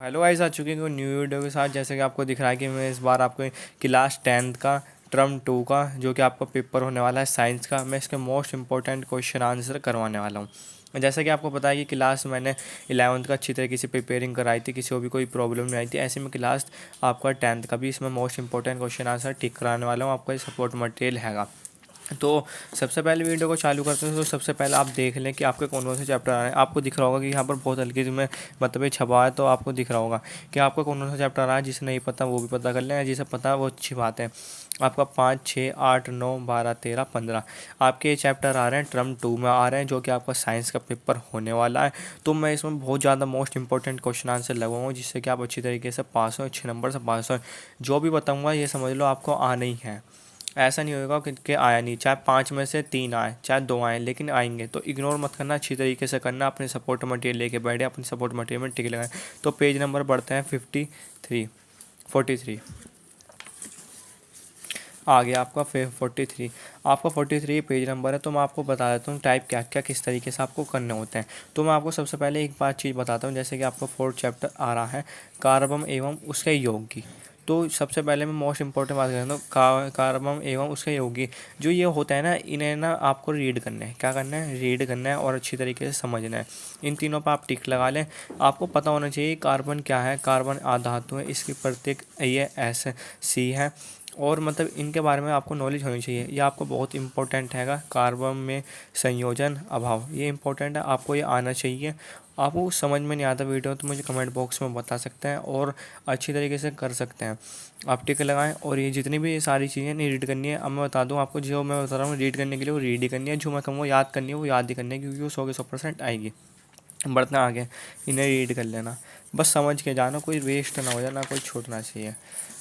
Hello guys, आ चुके हैं कोई न्यू वीडियो के साथ। जैसे कि आपको दिख रहा है कि मैं इस बार आपको क्लास 10th का टर्म 2 का जो कि आपका पेपर होने वाला है साइंस का, मैं इसके मोस्ट इंपॉर्टेंट क्वेश्चन आंसर करवाने वाला हूँ। जैसा कि आपको पता है कि क्लास मैंने 11th का अच्छी तरीके से प्रिपेयरिंग कराई थी, किसी को भी कोई प्रॉब्लम नहीं आई थी। ऐसे में क्लास आपका 10th का भी इसमें मोस्ट इंपॉर्टेंट क्वेश्चन आंसर ठीक कराने वाला हूँ। आपका ये सपोर्ट मटेरियल हैगा। तो सबसे पहले वीडियो को चालू करते हैं। तो सबसे पहले आप देख लें कि आपके कौन कौन से चैप्टर आ रहे हैं। आपको दिख रहा होगा कि यहाँ पर बहुत हल्की सी में मतलब ये छपा है, तो आपको दिख रहा होगा कि आपका कौन कौन सा चैप्टर आ रहा है। जिसे नहीं पता वो भी पता कर लें, जिसे पता है वो अच्छी बात है। आपका 5, 6, 8, 9, 12, 13, 15 आपके ये चैप्टर आ रहे हैं, टर्म 2 में आ रहे हैं, जो कि आपका साइंस का पेपर होने वाला है। तो मैं इसमें बहुत ज़्यादा मोस्ट इंपॉर्टेंट क्वेश्चन आंसर लगाऊंगा, जिससे कि आप अच्छी तरीके से पास हो, अच्छे नंबर से पास हो। जो भी बताऊँगा ये समझ लो आपको आना ही है। ऐसा नहीं होगा कि आया नहीं, चाहे 5 में से 3 आए, चाहे 2 आए, लेकिन आएंगे। तो इग्नोर मत करना, अच्छी तरीके से करना। अपने सपोर्ट मटेरियल लेके बैठे, अपने सपोर्ट मटेरियल में टिक लगाएं। तो पेज नंबर बढ़ते हैं 43 आ गया आपका 43। आपका 43 पेज नंबर है। तो मैं आपको बता देता हूँ टाइप क्या क्या किस तरीके से आपको करने होते हैं। तो मैं आपको सबसे पहले एक बात चीज़ बताता हूँ। जैसे कि आपका 4th चैप्टर आ रहा है कार्बन एवं उसके यौगिक। तो सबसे पहले मैं मोस्ट इंपॉर्टेंट बात करता हूँ कार्बन एवं उसके यौगिक। जो ये होता है ना, इन्हें ना आपको रीड करना है। क्या करना है? रीड करना है और अच्छी तरीके से समझना है। इन तीनों पर आप टिक लगा लें। आपको पता होना चाहिए कार्बन क्या है। कार्बन आधातु है, इसकी प्रत्येक ये SC है। और मतलब इनके बारे में आपको नॉलेज होनी चाहिए। ये आपको बहुत इंपॉर्टेंट हैगा। कार्बन में संयोजन अभाव, ये इंपॉर्टेंट है, आपको ये आना चाहिए। आपको समझ में नहीं आता वीडियो तो मुझे कमेंट बॉक्स में बता सकते हैं और अच्छी तरीके से कर सकते हैं। आप टिक लगाएं। और ये जितनी भी ये सारी चीज़ें नहीं रीड करनी है, अब मैं बता दूं आपको। जो मैं बता रहा हूँ रीड करने के लिए, वो रीड ही करनी है। जो मैं कहूँगा याद करनी है, वो याद ही करनी है, क्योंकि वो 100 के 100% आएगी। बढ़ना आगे, इन्हें रीड कर लेना, बस समझ के जाना, कोई वेस्ट ना हो जाए, ना कोई छूटना चाहिए।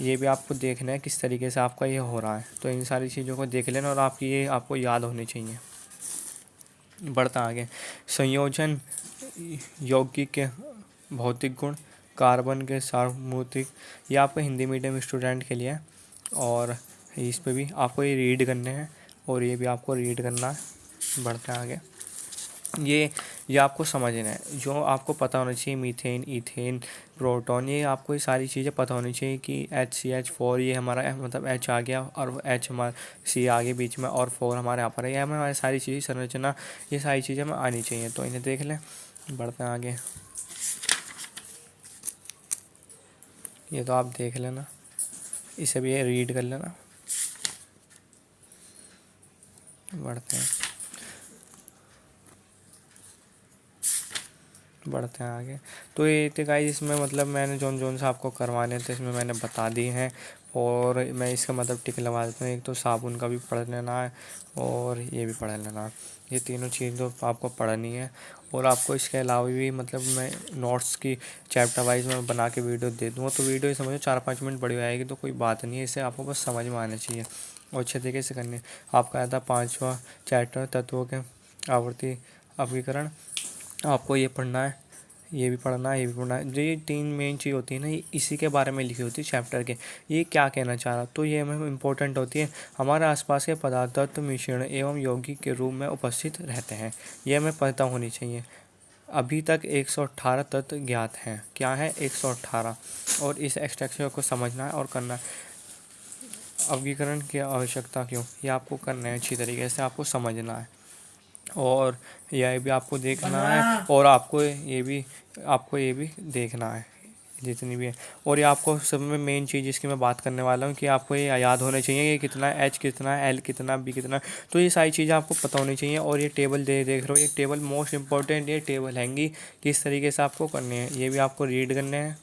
ये भी आपको देखना है किस तरीके से आपका ये हो रहा है। तो इन सारी चीज़ों को देख लेना और आपकी ये आपको याद होनी चाहिए। बढ़ता आगे, संयोजन यौगिक के भौतिक गुण, कार्बन के सार्वभौमिक। ये आपका हिंदी मीडियम स्टूडेंट के लिए है। और इस पे भी आपको ये रीड करने हैं और ये भी आपको रीड करना है। बढ़ते हैं आगे। ये ये आपको समझना है। जो आपको पता होना चाहिए, मीथेन, इथेन, प्रोटॉन, ये आपको ये सारी चीज़ें पता होनी चाहिए कि HCH4 ये हमारा मतलब H आ गया और H हमारा C आगे बीच में और 4 हमारे यहाँ पर है। ये हमारी सारी चीज़ें संरचना, ये सारी चीज़ें हमें आनी चाहिए। तो इन्हें देख लें। बढ़ते हैं आगे। ये तो आप देख लेना, इसे भी ये रीड कर लेना। बढ़ते हैं आगे। तो ये थे गाइस, इसमें मतलब मैंने जोन जोन से आपको करवाने थे इसमें मैंने बता दिए हैं। और मैं इसका मतलब टिक लगा देता हूँ। एक तो साबुन का भी पढ़ लेना है और ये भी पढ़ लेना है। ये तीनों चीज़ तो आपको पढ़नी है। और आपको इसके अलावा भी मतलब मैं नोट्स की चैप्टर वाइज मैं बना के वीडियो दे दूँगा। तो वीडियो समझो 4-5 मिनट बड़ी हो जाएगी, तो कोई बात नहीं है। इसे आपको बस समझ में आना चाहिए और अच्छे तरीके से करनी है। आपका आया था 5वां चैप्टर तत्वों के आवर्ती अभिकरण। आपको ये पढ़ना है, ये भी पढ़ना है, ये भी पढ़ना है। जो ये 3 मेन चीज़ होती है ना, ये इसी के बारे में लिखी होती है चैप्टर के। ये क्या कहना चाह रहा, तो ये हमें इम्पोर्टेंट होती है। हमारे आसपास के पदार्थ तत्व मिश्रण एवं यौगिक के रूप में उपस्थित रहते हैं, ये हमें पता होनी चाहिए। अभी तक 118 तत्व ज्ञात हैं। क्या है? 118। और इस एक्सट्रैक्शन को समझना है और करना है। अभिकरण की आवश्यकता क्यों, ये आपको करना है, अच्छी तरीके से आपको समझना है। और यह भी आपको देखना है और आपको ये भी देखना है, जितनी भी है। और ये आपको सब में मेन चीज़ जिसकी मैं बात करने वाला हूँ कि आपको ये याद होना चाहिए कि कितना है, H कितना है, L कितना, B कितना। तो ये सारी चीज़ें आपको पता होनी चाहिए। और ये टेबल देख रहे हो, ये टेबल मोस्ट इंपॉर्टेंट ये टेबल हैंगी, किस तरीके से आपको करने हैं। ये भी आपको रीड करने हैं,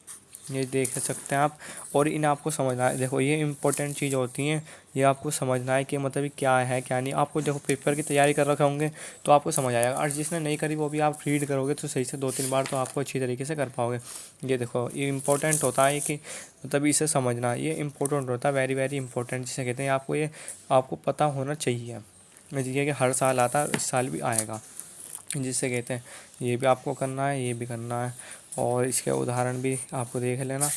ये देख सकते हैं आप। और इन्हें आपको समझना है। देखो, ये इंपॉर्टेंट चीज़ होती हैं, ये आपको समझना है कि मतलब क्या है क्या नहीं। आपको देखो पेपर की तैयारी कर रखे होंगे तो आपको समझ आएगा। और जिसने नहीं करी वो भी आप रीड करोगे तो सही से 2-3 बार तो आपको अच्छी तरीके से कर पाओगे। ये देखो, ये इंपॉर्टेंट होता है कि मतलब इसे समझना, ये इंपॉर्टेंट होता है, वेरी वेरी इंपॉर्टेंट जिसे कहते हैं। आपको ये आपको पता होना चाहिए। ये कि हर साल आता है, इस साल भी आएगा, जिससे कहते हैं। ये भी आपको करना है, ये भी करना है। और इसके उदाहरण भी आपको देख लेना।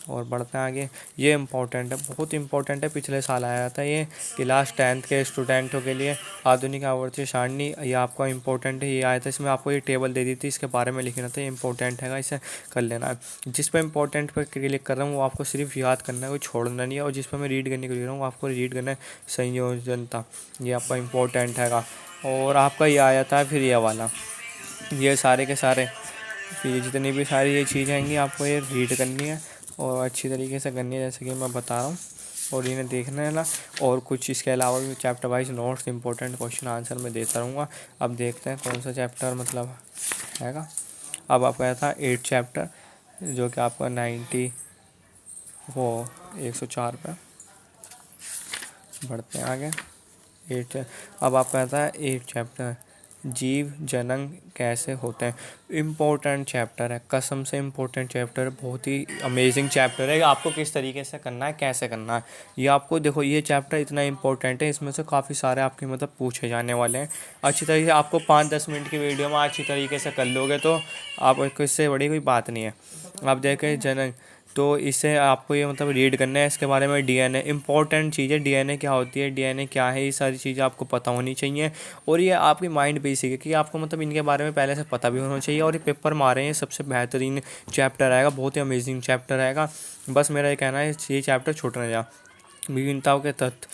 और बढ़ते हैं आगे। ये इम्पोर्टेंट है, बहुत इंपॉर्टेंट है, पिछले साल आया था ये क्लास 10th के स्टूडेंटों के लिए। आधुनिक आवर्ती सारणी ये आपका इंपॉर्टेंट है, ये आया था। इसमें आपको ये टेबल दे दी थी, इसके बारे में लिखना था, ये इंपॉर्टेंट है, इसे कर लेना है। जिस पे इंपॉर्टेंट पर क्लिक कर रहा हूँ वो आपको सिर्फ याद करना है, कोई छोड़ना नहीं है। और जिस पर मैं रीड करने को लिख रहा हूँ आपको रीड करना है, संयोजनता, ये आपका इंपॉर्टेंट है। और आपका ये आया था फिर ये वाला, ये सारे के सारे, फिर ये जितनी भी सारी ये चीज़ें आएंगी आपको ये रीड करनी है और अच्छी तरीके से करनी है, जैसे कि मैं बता रहा हूँ। और इन्हें देखना है ना, और कुछ इसके अलावा भी chapter wise notes, important question answer मैं देता रहूँगा। अब देखते हैं कौन सा चैप्टर मतलब हैगा। अब आपका था 8 चैप्टर, जो कि आपका 104 पे। बढ़ते हैं आगे। 8 अब आपका आता है 8 चैप्टर, जीव जनन कैसे होते हैं। इम्पोर्टेंट चैप्टर है, कसम से इम्पोर्टेंट चैप्टर है, बहुत ही अमेजिंग चैप्टर है। आपको किस तरीके से करना है, कैसे करना है, ये आपको देखो। ये चैप्टर इतना इम्पोर्टेंट है, इसमें से काफ़ी सारे आपके मतलब पूछे जाने वाले हैं। अच्छी तरीके से आपको 5-10 मिनट की वीडियो में अच्छी तरीके से कर लोगे तो आपको इससे बड़ी कोई बात नहीं है। आप देखें जनन, तो इससे आपको ये मतलब रीड करना है इसके बारे में। डीएनए इंपॉर्टेंट चीज़ है, डीएनए क्या होती है, डीएनए क्या है, ये सारी चीज़ें आपको पता होनी चाहिए। और ये आपकी माइंड बेसिक है कि आपको मतलब इनके बारे में पहले से पता भी होना चाहिए। और ये पेपर मारे हैं, सबसे बेहतरीन चैप्टर आएगा, बहुत ही अमेजिंग चैप्टर आएगा। बस मेरा ये कहना है ये चैप्टर छूट ना जा। विभिन्नताओं के तत्व,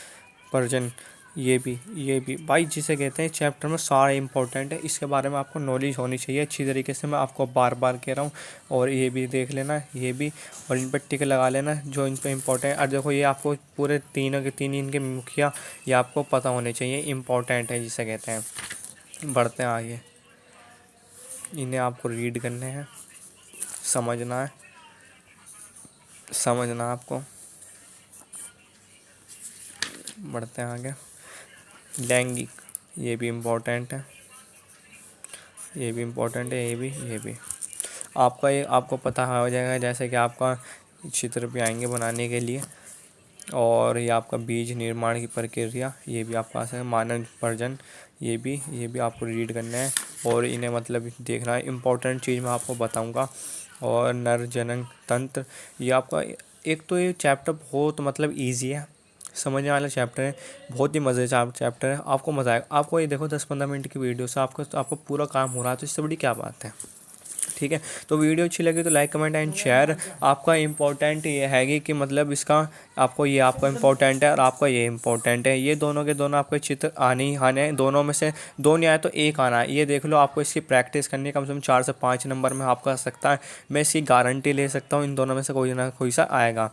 प्रजन, ये भी भाई जिसे कहते हैं चैप्टर में सारे इंपॉर्टेंट है, इसके बारे में आपको नॉलेज होनी चाहिए अच्छी तरीके से। मैं आपको बार बार कह रहा हूँ। और ये भी देख लेना, ये भी, और इन पर टिक लगा लेना जो इन पर इंपॉर्टेंट। और देखो ये आपको पूरे तीनों के तीन इनके मुखिया ये आपको पता होने चाहिए, इंपॉर्टेंट है जिसे कहते हैं। बढ़ते हैं आगे। इन्हें आपको रीड करने हैं, समझना है, समझना आपको। बढ़ते हैं आगे। लैंगिक, ये भी इम्पोर्टेंट है, ये भी इम्पोर्टेंट है, ये भी आपका, ये आपको पता हो जाएगा। जैसे कि आपका चित्र भी आएंगे बनाने के लिए। और ये आपका बीज निर्माण की प्रक्रिया, ये भी आपका है। मानव प्रजनन, ये भी आपको रीड करना है और इन्हें मतलब देखना है। इम्पोर्टेंट चीज़ मैं आपको बताऊंगा। और नर जनन तंत्र, ये आपका एक तो ये चैप्टर बहुत मतलब इजी है, समझने वाला चैप्टर है, बहुत ही मज़ेदार चैप्टर है, आपको मज़ा आएगा। आपको ये देखो 10-15 मिनट की वीडियो से आपको पूरा काम हो रहा है, तो इससे बड़ी क्या बात है। ठीक है, तो वीडियो अच्छी लगी तो लाइक कमेंट एंड शेयर। आपका इम्पोर्टेंट ये है कि मतलब इसका आपको, ये आपका इम्पोर्टेंट है और आपका ये इम्पोर्टेंट है। ये दोनों के दोनों आपके चित्र आने ही आने हैं, दोनों में से दो नहीं आए तो एक आना है। ये देख लो, आपको इसकी प्रैक्टिस करनी है, कम से कम 4 से 5 नंबर में आपका आ सकता है। मैं इसकी गारंटी ले सकता हूँ, इन दोनों में से कोई ना कोई सा आएगा।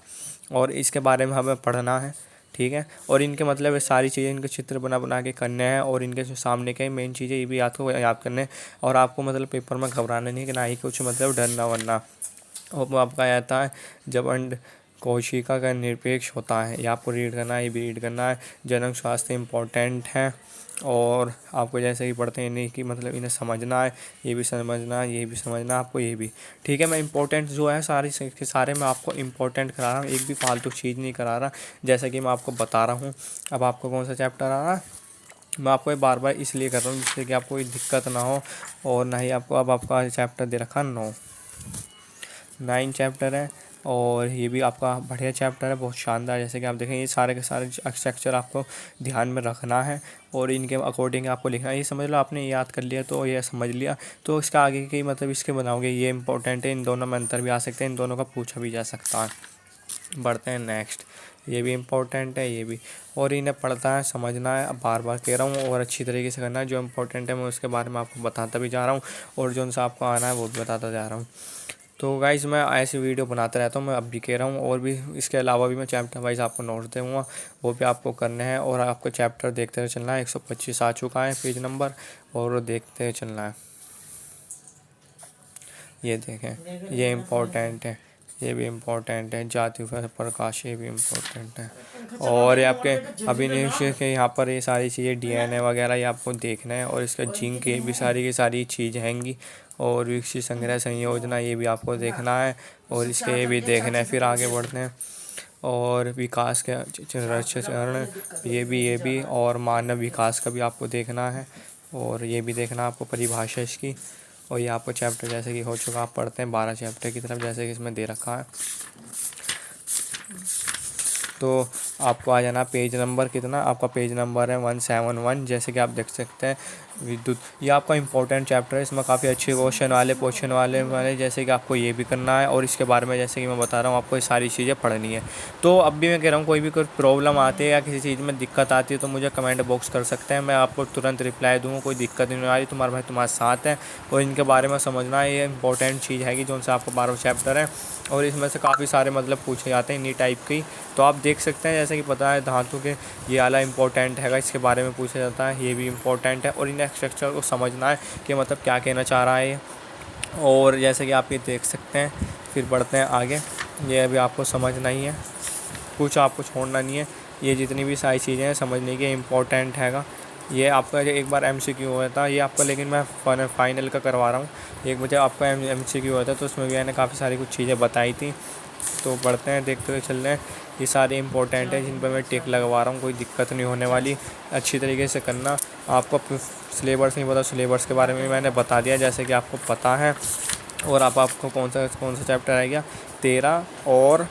और इसके बारे में हमें पढ़ना है, ठीक है। और इनके मतलब ये सारी चीज़ें, इनके चित्र बना बना के करने हैं। और इनके जो सामने के मेन चीज़ें ये भी आपको याद करने हैं। और आपको मतलब पेपर में घबराना नहीं है, कि ना ही कुछ मतलब डरना वरना। और आपका आता है जब अंड कोशिका का निरपेक्ष होता है, ये आपको रीड करना है, ये भी रीड करना है। जनक स्वास्थ्य इम्पोर्टेंट है। और आपको जैसे ही पढ़ते हैं इन्हें कि मतलब इन्हें समझना है, ये भी समझना है, ये भी समझना है आपको, ये भी। ठीक है, मैं इंपॉर्टेंट जो है सारे के सारे मैं आपको इंपॉर्टेंट करा रहा हूँ, एक भी फालतू चीज़ नहीं करा रहा, जैसा कि मैं आपको बता रहा हूँ। अब आपको कौन सा चैप्टर आ रहा है, मैं आपको ये बार बार इसलिए कर रहा हूँ जिससे कि आपको कोई दिक्कत ना हो। और ना ही आपको, अब आपका चैप्टर दे रखा 9 चैप्टर है। और ये भी आपका बढ़िया चैप्टर है, बहुत शानदार। जैसे कि आप देखें ये सारे के सारे स्ट्रक्चर आपको ध्यान में रखना है और इनके अकॉर्डिंग आपको लिखना है। ये समझ लो आपने याद कर लिया तो ये समझ लिया, तो इसका आगे की मतलब इसके बनाओगे, ये इंपॉर्टेंट है। इन दोनों में अंतर भी आ सकते हैं, इन दोनों का पूछा भी जा सकता है। बढ़ते हैं नेक्स्ट। ये भी इम्पोर्टेंट है, ये भी। और इन्हें पढ़ता है, समझना है, बार बार कह रहा हूँ, और अच्छी तरीके से करना है। जो इम्पोर्टेंट है मैं उसके बारे में आपको बताता भी जा रहा हूँ, और जो उनसे आपको आना है वो भी बताता जा रहा हूँ। तो गाइज़ मैं ऐसी वीडियो बनाता रहता हूँ, मैं अब भी कह रहा हूँ। और भी इसके अलावा भी मैं चैप्टर वाइज आपको नोट्स दूँगा, वो भी आपको करने हैं। और आपको चैप्टर देखते हुए चलना है। 125 आ चुका है पेज नंबर, और देखते हुए चलना है। ये देखें, ये इम्पोर्टेंट है, ये भी इम्पोर्टेंट है। जाति पर प्रकाश, ये भी इम्पोर्टेंट है। और ये आपके अभिनिवेश के यहाँ पर ये सारी चीज़ें डीएनए वगैरह ये आपको देखना है। और इसका जिंक ये भी सारी की सारी चीज़ हैंगी। और विकसित संग्रह संयोजना ये भी आपको देखना है, और इसके ये भी देखना है। फिर आगे बढ़ते हैं। और विकास के चरण, ये भी और मानव विकास का भी आपको देखना है। और ये भी देखना आपको परिभाषा इसकी। और ये आपको चैप्टर जैसे कि हो चुका, आप पढ़ते हैं 12 चैप्टर की तरफ जैसे कि इसमें दे रखा है। तो आपको आ जाना पेज नंबर कितना, आपका पेज नंबर है 171। जैसे कि आप देख सकते हैं विद्युत, ये आपका इंपॉर्टेंट चैप्टर है। इसमें काफ़ी अच्छे क्वेश्चन वाले जैसे कि आपको ये भी करना है, और इसके बारे में जैसे कि मैं बता रहा हूँ आपको ये सारी चीज़ें पढ़नी है। तो अब भी मैं कह रहा हूँ कोई भी कोई प्रॉब्लम आती है या किसी चीज़ में दिक्कत आती है तो मुझे कमेंट बॉक्स कर सकते हैं, मैं आपको तुरंत रिप्लाई दूँगा। कोई दिक्कत नहीं आ रही, तुम्हारा भाई तुम्हारे साथ है। और इनके बारे में समझना, ये इंपॉर्टेंट चीज़ है कि जो से आपको 12 चैप्टर है, और इसमें से काफ़ी सारे मतलब पूछे जाते हैं इन्हीं टाइप की। तो आप देख सकते हैं जैसे कि पता है धातु के ये वाला इंपॉर्टेंट हैगा, इसके बारे में पूछा जाता है, ये भी इंपॉर्टेंट है। और इन स्ट्रक्चर को समझना है कि मतलब क्या कहना चाह रहा है ये। और जैसे कि आप ये देख सकते हैं, फिर बढ़ते हैं आगे। ये अभी आपको समझना ही है, कुछ आपको छोड़ना नहीं है। ये जितनी भी सारी चीज़ें हैं समझने की इम्पोर्टेंट हैगा। ये आपका जो एक बार MCQ हुआ था ये आपका, लेकिन मैं फाइनल का करवा रहा हूँ। एक मुझे आपका MCQ हुआ था तो उसमें भी मैंने काफ़ी सारी कुछ चीज़ें बताई थी। तो पढ़ते हैं, देखते हुए चल रहे हैं। ये सारे इंपॉर्टेंट हैं जिन पर मैं टिक लगवा रहा हूँ, कोई दिक्कत नहीं होने वाली। अच्छी तरीके से करना। आपको सिलेबस नहीं पता, सिलेबस के बारे में मैंने बता दिया जैसे कि आपको पता है। और आपको कौन सा चैप्टर रह गया, 13 और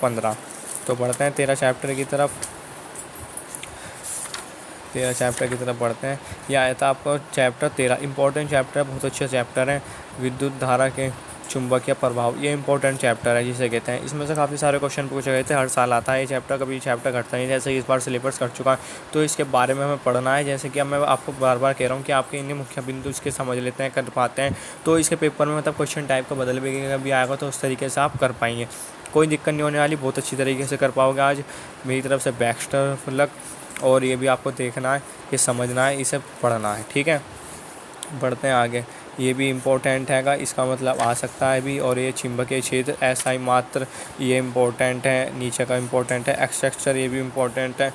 15। तो बढ़ते हैं 13 चैप्टर की तरफ। 13 चैप्टर की तरफ बढ़ते हैं। यह आया था आपका चैप्टर 13, इंपॉर्टेंट चैप्टर है, बहुत अच्छा चैप्टर है। विद्युत धारा के चुंबकीय प्रभाव, ये इंपॉर्टेंट चैप्टर है जिसे कहते हैं। इसमें से काफ़ी सारे क्वेश्चन पूछे गए थे, हर साल आता है ये चैप्टर, कभी चैप्टर घटता नहीं। जैसे इस बार सिलेबस कट चुका है तो इसके बारे में हमें पढ़ना है। जैसे कि अब मैं आपको बार बार कह रहा हूँ कि आपके इन्हें मुख्य बिंदु इसके समझ लेते हैं, कर पाते हैं, तो इसके पेपर में मतलब क्वेश्चन टाइप का बदल भी आएगा तो उस तरीके से आप कर पाएंगे। कोई दिक्कत नहीं होने वाली, बहुत अच्छी तरीके से कर पाओगे। आज मेरी तरफ से बेस्ट ऑफ लक। और ये भी आपको देखना है, ये समझना है, इसे पढ़ना है, ठीक है। बढ़ते हैं आगे। ये भी इम्पोर्टेंट हैगा, इसका मतलब आ सकता है भी। और ये चुंबकीय क्षेत्र, SI मात्र, ये इम्पोर्टेंट है। नीचे का इम्पोर्टेंट है। एक्सट्रक्चर, ये भी इम्पोर्टेंट है।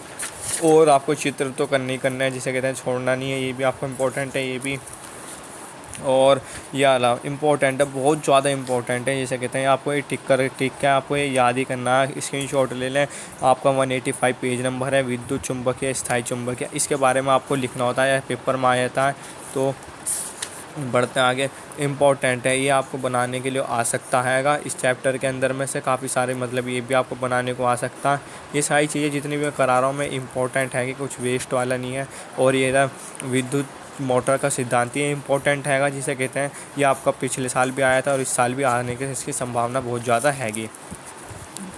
और आपको चित्र तो करना ही करना है, जिसे कहते हैं छोड़ना नहीं है, ये भी आपको इम्पोर्टेंट है, ये भी। और ये अलावा इम्पोर्टेंट है, बहुत ज़्यादा इम्पोर्टेंट है, जैसे कहते हैं। आपको ये टिक है, आपको ये याद ही करना है, स्क्रीनशॉट ले लें। आपका 185 पेज नंबर है, विद्युत चुंबकीय स्थायी चुंबकीय, इसके बारे में आपको लिखना होता है, पेपर में आ जाता है। तो बढ़ते हैं आगे। इम्पॉर्टेंट है, ये आपको बनाने के लिए आ सकता हैगा। इस चैप्टर के अंदर में से काफ़ी सारे मतलब ये भी आपको बनाने को आ सकता है। ये सारी चीज़ें जितनी भी मैं करा रहा हूँ मैं, इम्पोर्टेंट है कि कुछ वेस्ट वाला नहीं है। और ये रहा विद्युत मोटर का सिद्धांत, ये इम्पोर्टेंट हैगा, जिसे कहते हैं। ये आपका पिछले साल भी आया था और इस साल भी आने की इसकी संभावना बहुत ज़्यादा हैगी।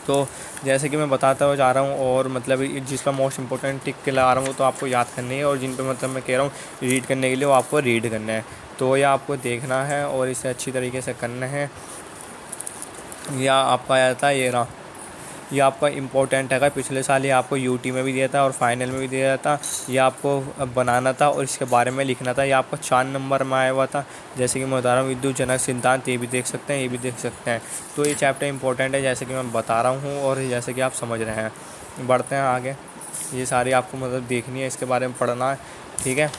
तो जैसे कि मैं बताता हुआ जा रहा हूँ, और मतलब जिस पर मोस्ट इंपॉर्टेंट टिक के ला रहा हूँ, तो आपको याद करनी है। और जिन पे मतलब मैं कह रहा हूँ रीड करने के लिए, वो आपको रीड करना है। तो यह आपको देखना है और इसे अच्छी तरीके से करना है। या आपका आया था ये रहा, ये आपका इम्पोर्टेंट है। पिछले साल ये आपको UT में भी दिया था और फाइनल में भी दिया था। ये आपको बनाना था और इसके बारे में लिखना था। ये आपको 4 नंबर में आया हुआ था। जैसे कि मैं बता रहा हूँ विद्युत जनक सिद्धांत, ये भी देख सकते हैं, ये भी देख सकते हैं। तो ये चैप्टर इंपॉर्टेंट है, जैसे कि मैं बता रहा हूँ और जैसे कि आप समझ रहे हैं। बढ़ते हैं आगे। ये सारी आपको मतलब देखनी है, इसके बारे में पढ़ना है, ठीक है।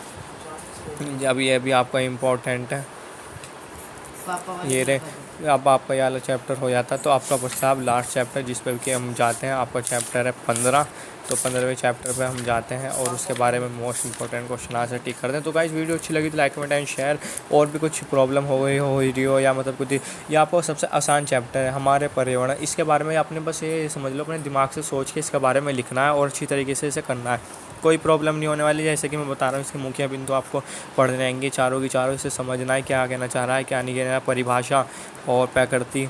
ये भी आपका इम्पोर्टेंट है। ये रे, अब आपका ये वाला चैप्टर हो जाता है तो आपका बचता है लास्ट चैप्टर, जिस पर कि हम जाते हैं। आपका चैप्टर है 15। तो 15वें चैप्टर पे हम जाते हैं और उसके बारे में most important question answer tick करते हैं। तो गाइस वीडियो अच्छी लगी तो लाइक कमेंट एंड शेयर। और भी कुछ प्रॉब्लम हो रही हो या मतलब कुछ, ये आपको सबसे आसान चैप्टर है हमारे पर्यावरण, इसके बारे में आपने बस ये समझ लो, अपने दिमाग से सोच के इसके बारे में लिखना है और अच्छी तरीके से इसे करना है। कोई प्रॉब्लम नहीं होने वाली। जैसे कि मैं बता रहा हूँ इसके मुख्य बिंदु आपको पढ़ने आएंगे चारों की चारों, इसे समझना है क्या कहना चाह रहा है, क्या नहीं कहना है, परिभाषा और प्रकृति